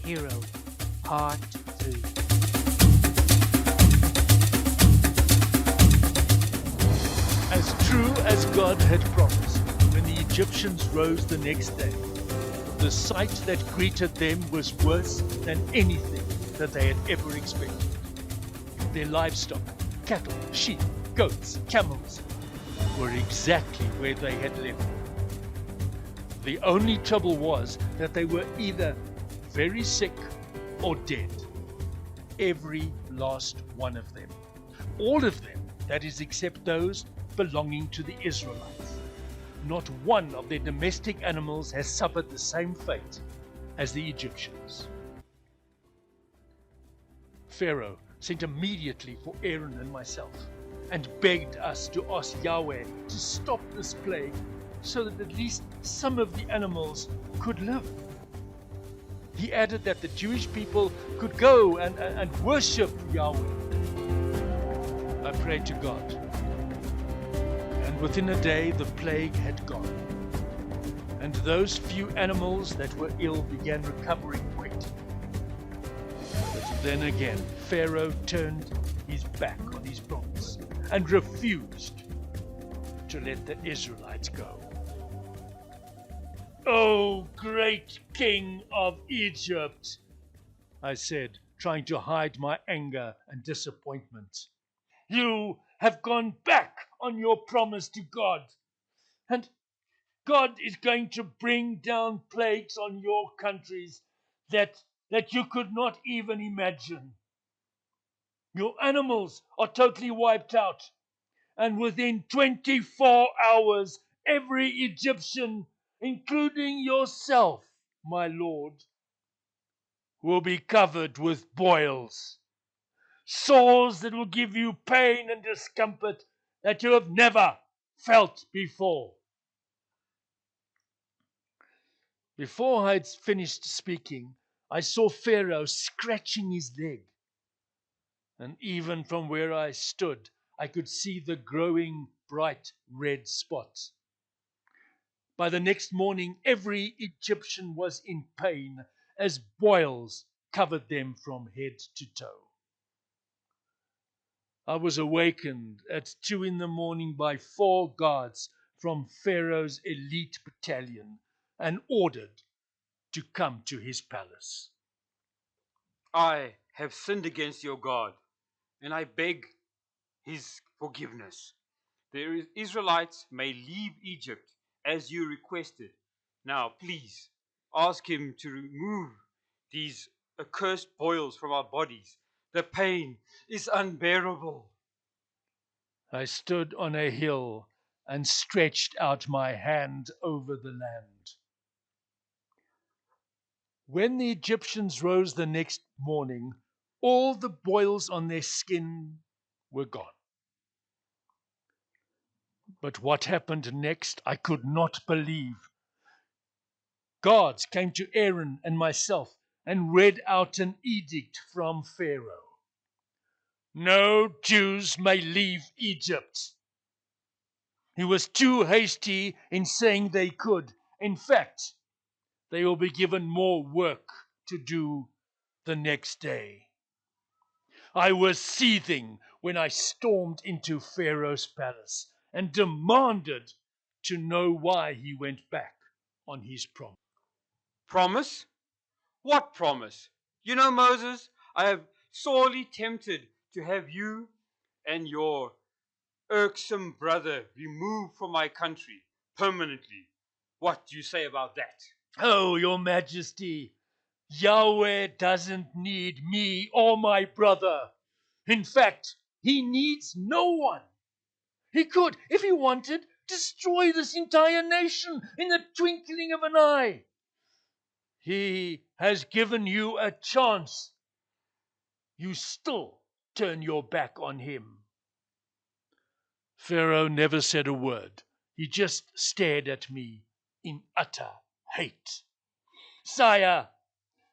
Hero, Part 3. As true as God had promised, when the Egyptians rose the next day, the sight that greeted them was worse than anything that they had ever expected. Their livestock, cattle, sheep, goats, camels, were exactly where they had left them. The only trouble was that they were either very sick or dead. Every last one of them. All of them, that is, except those belonging to the Israelites. Not one of their domestic animals has suffered the same fate as the Egyptians. Pharaoh sent immediately for Aaron and myself and begged us to ask Yahweh to stop this plague so that at least some of the animals could live. He added that the Jewish people could go and worship Yahweh. I prayed to God, and within a day the plague had gone, and those few animals that were ill began recovering quickly. But then again, Pharaoh turned his back on his promise and refused to let the Israelites go. "Oh, great king of Egypt," I said, trying to hide my anger and disappointment. "You have gone back on your promise to God, and God is going to bring down plagues on your countries that you could not even imagine. Your animals are totally wiped out, and within 24 hours, every Egyptian, including yourself, my lord, will be covered with boils, sores that will give you pain and discomfort that you have never felt before." Before I had finished speaking, I saw Pharaoh scratching his leg, and even from where I stood, I could see the growing bright red spots. By the next morning, every Egyptian was in pain as boils covered them from head to toe. I was awakened at 2 a.m. by 4 guards from Pharaoh's elite battalion and ordered to come to his palace. "I have sinned against your God, and I beg his forgiveness. The Israelites may leave Egypt as you requested. Now, please, ask him to remove these accursed boils from our bodies. The pain is unbearable." I stood on a hill and stretched out my hand over the land. When the Egyptians rose the next morning, all the boils on their skin were gone. But what happened next, I could not believe. Guards came to Aaron and myself and read out an edict from Pharaoh. No Jews may leave Egypt. He was too hasty in saying they could. In fact, they will be given more work to do the next day. I was seething when I stormed into Pharaoh's palace and demanded to know why he went back on his promise. "Promise? What promise? You know, Moses, I have sorely tempted to have you and your irksome brother removed from my country permanently. What do you say about that?" Oh, your majesty, Yahweh doesn't need me or my brother. In fact, he needs no one. He could, if he wanted, destroy this entire nation in the twinkling of an eye. He has given you a chance. You still turn your back on him. Pharaoh never said a word. He just stared at me in utter hate. "Sire,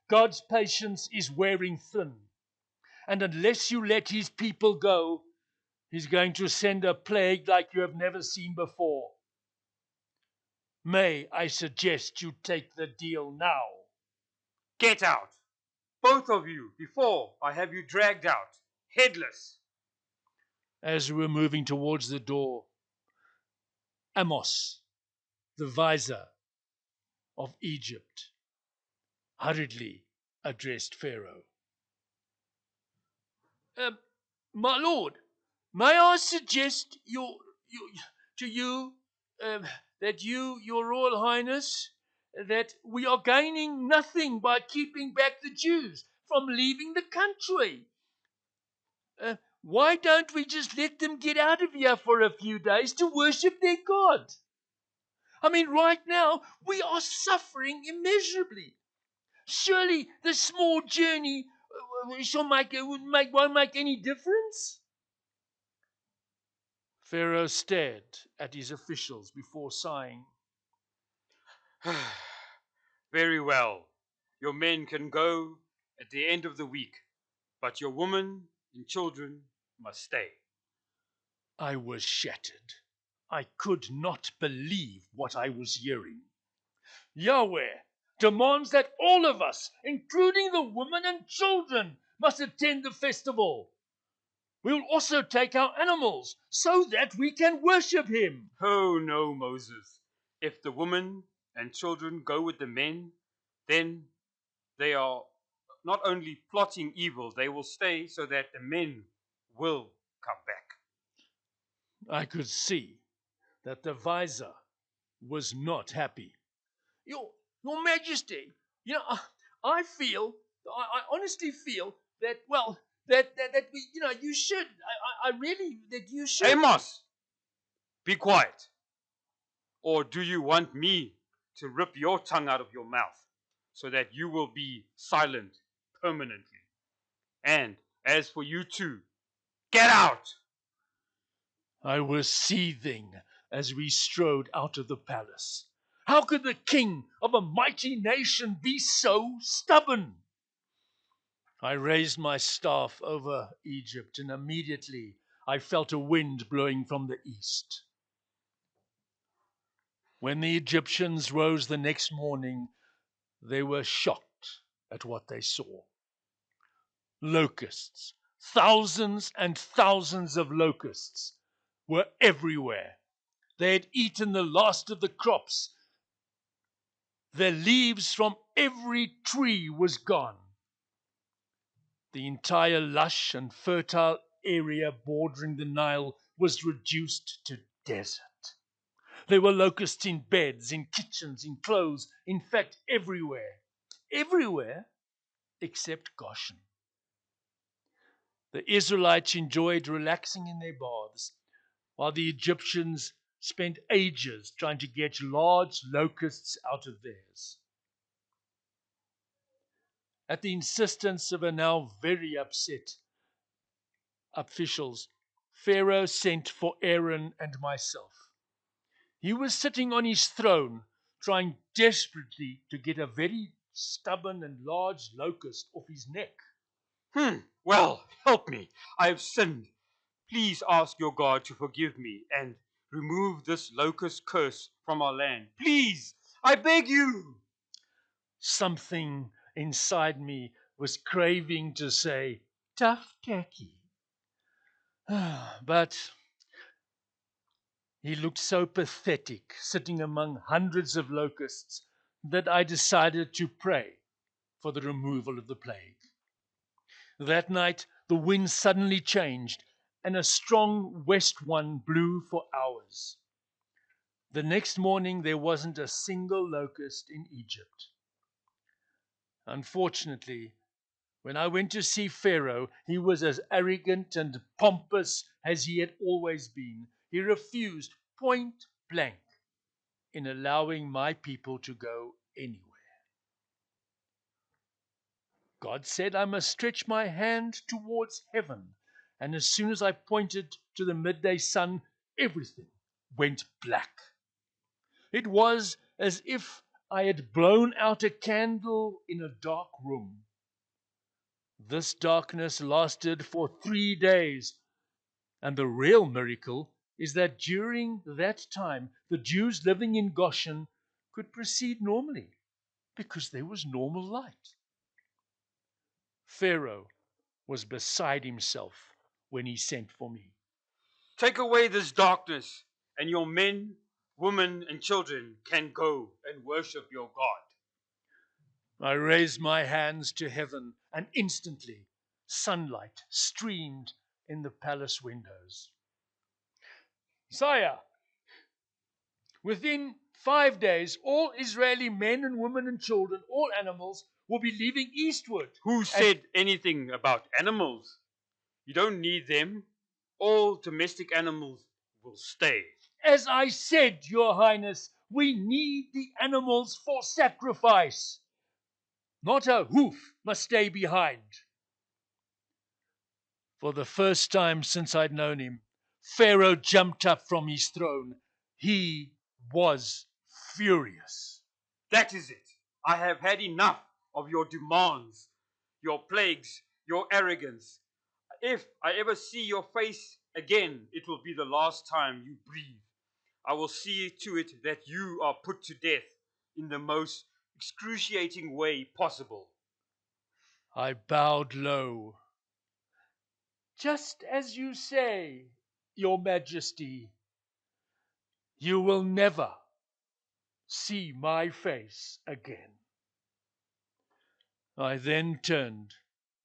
God's patience is wearing thin, and unless you let his people go, he's going to send a plague like you have never seen before. May I suggest you take the deal now?" "Get out! both of you, before I have you dragged out, headless. As we were moving towards the door, Amos, the vizier of Egypt, hurriedly addressed Pharaoh. My lord, may I suggest to you that your Royal Highness, that we are gaining nothing by keeping back the Jews from leaving the country. Why don't we just let them get out of here for a few days to worship their God? I mean, right now, we are suffering immeasurably. Surely the small journey won't make any difference? Pharaoh stared at his officials before sighing. Very well. Your men can go at the end of the week, but your women and children must stay. I was shattered. I could not believe what I was hearing. Yahweh demands that all of us, including the women and children, must attend the festival. We will also take our animals so that we can worship him. Oh no, Moses. If the women and children go with the men, then they are not only plotting evil, they will stay so that the men will come back. I could see that the vizier was not happy. Your Majesty, I feel, I honestly feel that, well, that we, you should, I really, that you should. Amos, be quiet. Or do you want me to rip your tongue out of your mouth so that you will be silent permanently? And as for you two, get out! I was seething as we strode out of the palace. How could the king of a mighty nation be so stubborn? I raised my staff over Egypt, and immediately I felt a wind blowing from the east. When the Egyptians rose the next morning, they were shocked at what they saw. Locusts, thousands and thousands of locusts, were everywhere. They had eaten the last of the crops. The leaves from every tree was gone. The entire lush and fertile area bordering the Nile was reduced to desert. There were locusts in beds, in kitchens, in clothes, in fact, everywhere. Everywhere except Goshen. The Israelites enjoyed relaxing in their baths, while the Egyptians spent ages trying to get large locusts out of theirs. At the insistence of a now very upset officials, Pharaoh sent for Aaron and myself. He was sitting on his throne, trying desperately to get a very stubborn and large locust off his neck. Well, help me. I have sinned. Please ask your God to forgive me and remove this locust curse from our land. Please, I beg you. Something inside me was craving to say, tough tacky. But he looked so pathetic, sitting among hundreds of locusts, that I decided to pray for the removal of the plague. That night, the wind suddenly changed, and a strong west one blew for hours. The next morning, there wasn't a single locust in Egypt. Unfortunately, when I went to see Pharaoh, he was as arrogant and pompous as he had always been. He refused point blank in allowing my people to go anywhere. God said I must stretch my hand towards heaven, and as soon as I pointed to the midday sun, everything went black. It was as if I had blown out a candle in a dark room. This darkness lasted for 3 days, and the real miracle is that during that time, the Jews living in Goshen could proceed normally because there was normal light. Pharaoh was beside himself when he sent for me. Take away this darkness, and your men, women, and children can go and worship your God. I raised my hands to heaven, and instantly sunlight streamed in the palace windows. Sire, within 5 days, all Israeli men and women and children, all animals, will be leaving eastward. Who said anything about animals? You don't need them. All domestic animals will stay. As I said, Your Highness, we need the animals for sacrifice. Not a hoof must stay behind. For the first time since I'd known him, Pharaoh jumped up from his throne. He was furious. That is it. I have had enough of your demands, your plagues, your arrogance. If I ever see your face again, it will be the last time you breathe. I will see to it that you are put to death in the most excruciating way possible. I bowed low. Just as you say, Your Majesty, you will never see my face again. I then turned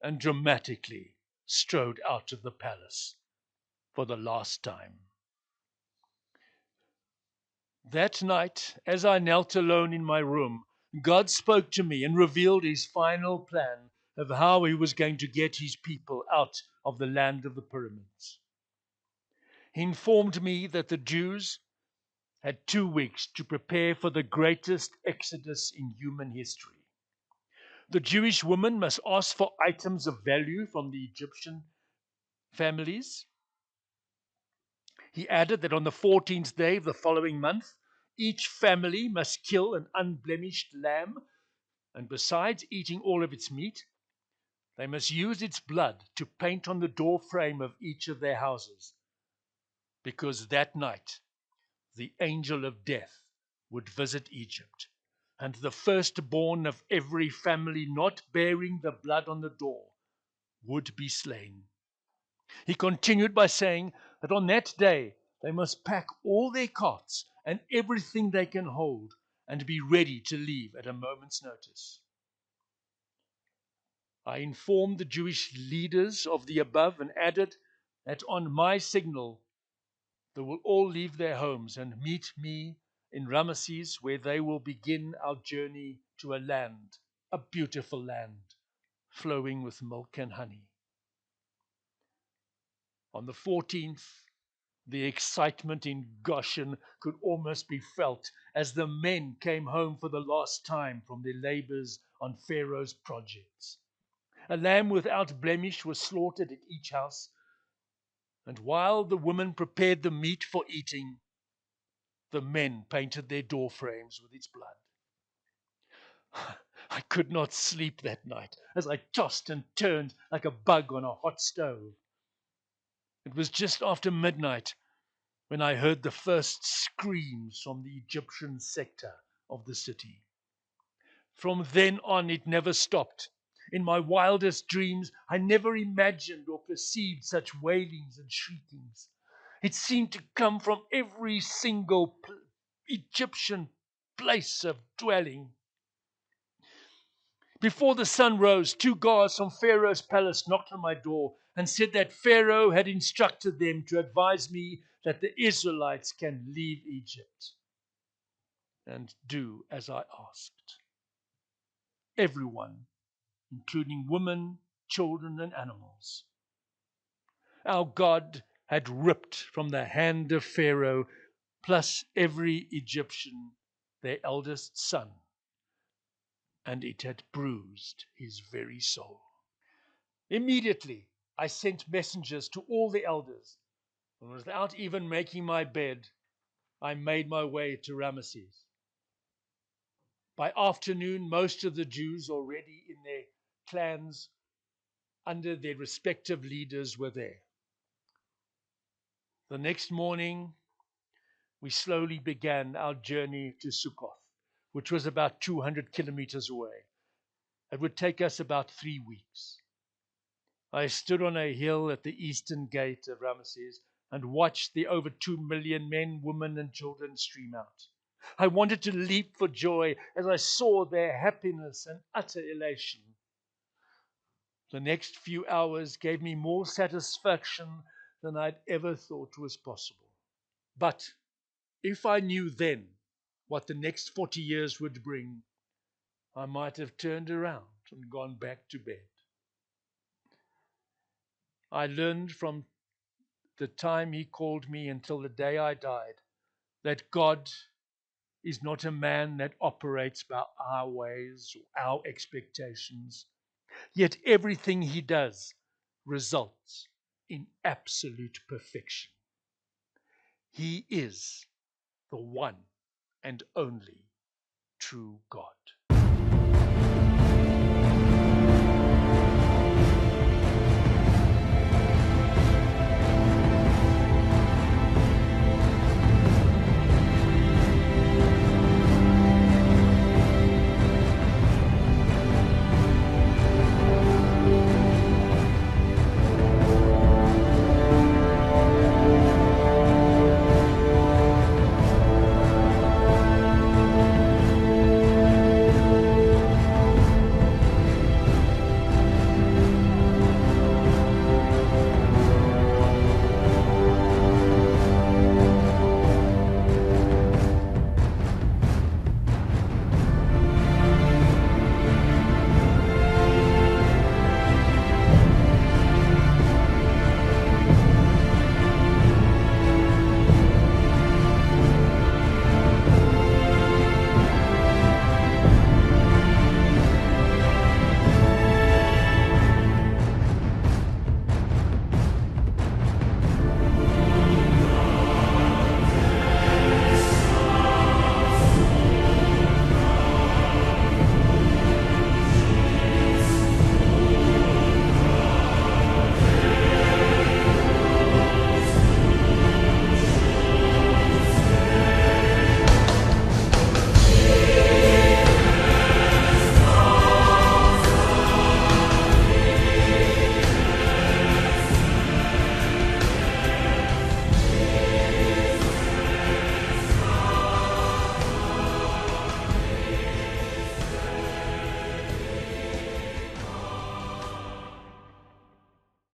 and dramatically strode out of the palace for the last time. That night, as I knelt alone in my room, God spoke to me and revealed his final plan of how he was going to get his people out of the land of the pyramids. He informed me that the Jews had 2 weeks to prepare for the greatest exodus in human history. The Jewish woman must ask for items of value from the Egyptian families. He added that on the 14th day of the following month, each family must kill an unblemished lamb, and besides eating all of its meat, they must use its blood to paint on the door frame of each of their houses, because that night the angel of death would visit Egypt, and the firstborn of every family not bearing the blood on the door would be slain. He continued by saying that on that day they must pack all their carts and everything they can hold and be ready to leave at a moment's notice. I informed the Jewish leaders of the above and added that on my signal they will all leave their homes and meet me in Ramesses, where they will begin our journey to a land, a beautiful land, flowing with milk and honey. On the 14th, the excitement in Goshen could almost be felt as the men came home for the last time from their labors on Pharaoh's projects. A lamb without blemish was slaughtered at each house, and while the women prepared the meat for eating, the men painted their door frames with its blood. I could not sleep that night as I tossed and turned like a bug on a hot stove. It was just after midnight when I heard the first screams from the Egyptian sector of the city. From then on, it never stopped. In my wildest dreams, I never imagined or perceived such wailings and shriekings. It seemed to come from every single Egyptian place of dwelling. Before the sun rose, 2 guards from Pharaoh's palace knocked on my door and said that Pharaoh had instructed them to advise me that the Israelites can leave Egypt and do as I asked. Everyone, including women, children, and animals. Our God had ripped from the hand of Pharaoh, plus every Egyptian, their eldest son, and it had bruised his very soul. Immediately, I sent messengers to all the elders, and without even making my bed, I made my way to Ramesses. By afternoon, most of the Jews already in their clans under their respective leaders were there. The next morning, we slowly began our journey to Sukkoth, which was about 200 kilometers away. It would take us about 3 weeks. I stood on a hill at the eastern gate of Ramesses and watched the over 2 million men, women, and children stream out. I wanted to leap for joy as I saw their happiness and utter elation. The next few hours gave me more satisfaction than I'd ever thought was possible. But if I knew then what the next 40 years would bring, I might have turned around and gone back to bed. I learned from the time he called me until the day I died that God is not a man that operates by our ways or our expectations. Yet everything he does results in absolute perfection. He is the one and only true God.